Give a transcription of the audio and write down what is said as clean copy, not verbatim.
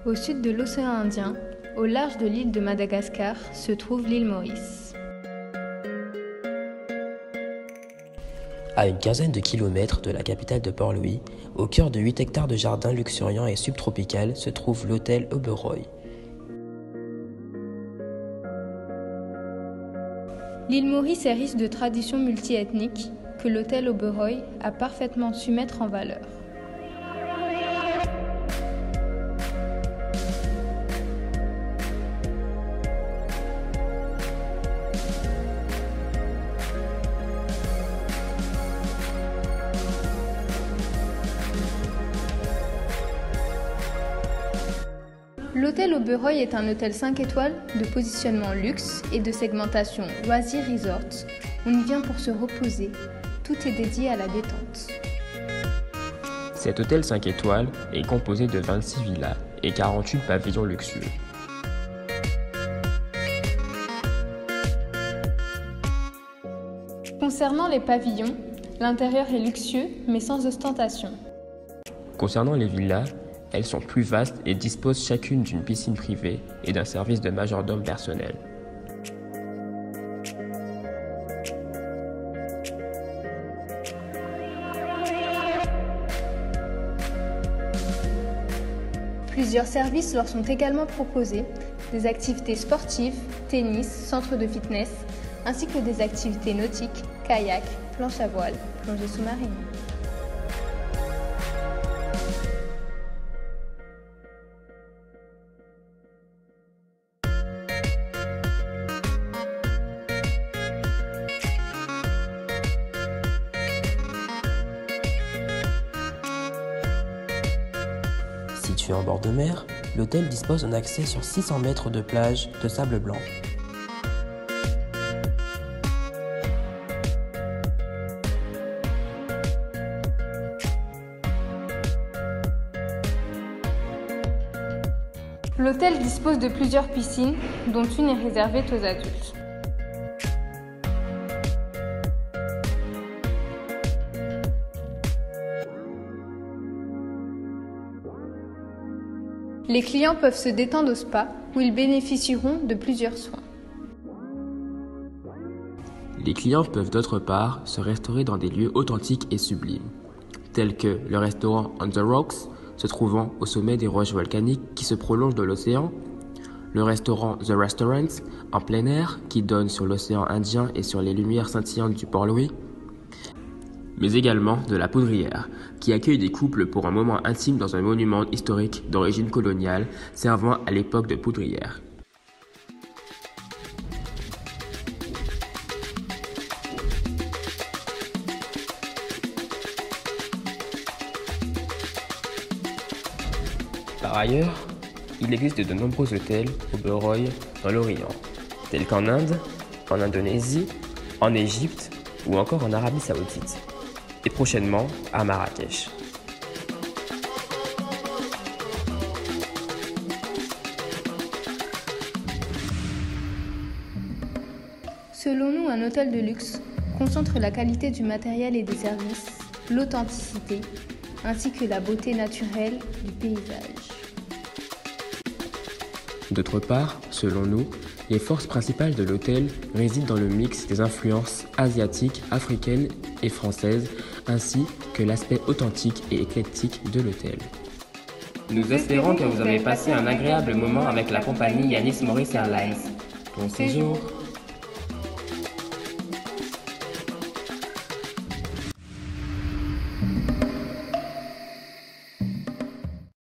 Au sud de l'océan Indien, au large de l'île de Madagascar, se trouve l'île Maurice. À une quinzaine de kilomètres de la capitale de Port-Louis, au cœur de 8 hectares de jardins luxuriants et subtropical, se trouve l'hôtel Oberoi. L'île Maurice est riche de traditions multiethniques que l'hôtel Oberoi a parfaitement su mettre en valeur. L'hôtel Oberoi est un hôtel 5 étoiles de positionnement luxe et de segmentation loisirs resort. On y vient pour se reposer. Tout est dédié à la détente. Cet hôtel 5 étoiles est composé de 26 villas et 48 pavillons luxueux. Concernant les pavillons, l'intérieur est luxueux mais sans ostentation. Concernant les villas, elles sont plus vastes et disposent chacune d'une piscine privée et d'un service de majordome personnel. Plusieurs services leur sont également proposés, des activités sportives, tennis, centre de fitness, ainsi que des activités nautiques, kayak, planche à voile, plongée sous-marine. Situé en bord de mer, l'hôtel dispose d'un accès sur 600 mètres de plage de sable blanc. L'hôtel dispose de plusieurs piscines, dont une est réservée aux adultes. Les clients peuvent se détendre au spa, où ils bénéficieront de plusieurs soins. Les clients peuvent d'autre part se restaurer dans des lieux authentiques et sublimes, tels que le restaurant On the Rocks, se trouvant au sommet des roches volcaniques qui se prolongent de l'océan, le restaurant The Restaurant, en plein air, qui donne sur l'océan Indien et sur les lumières scintillantes du Port-Louis, mais également de la Poudrière, qui accueille des couples pour un moment intime dans un monument historique d'origine coloniale servant à l'époque de poudrière. Par ailleurs, il existe de nombreux hôtels Oberoi dans l'Orient, tels qu'en Inde, en Indonésie, en Égypte ou encore en Arabie Saoudite, et prochainement à Marrakech. Selon nous, un hôtel de luxe concentre la qualité du matériel et des services, l'authenticité, ainsi que la beauté naturelle du paysage. D'autre part, selon nous, les forces principales de l'hôtel résident dans le mix des influences asiatiques, africaines et françaises, ainsi que l'aspect authentique et éclectique de l'hôtel. Nous espérons que vous avez passé un agréable moment avec la compagnie Yanis Maurice Airlines. Bon séjour!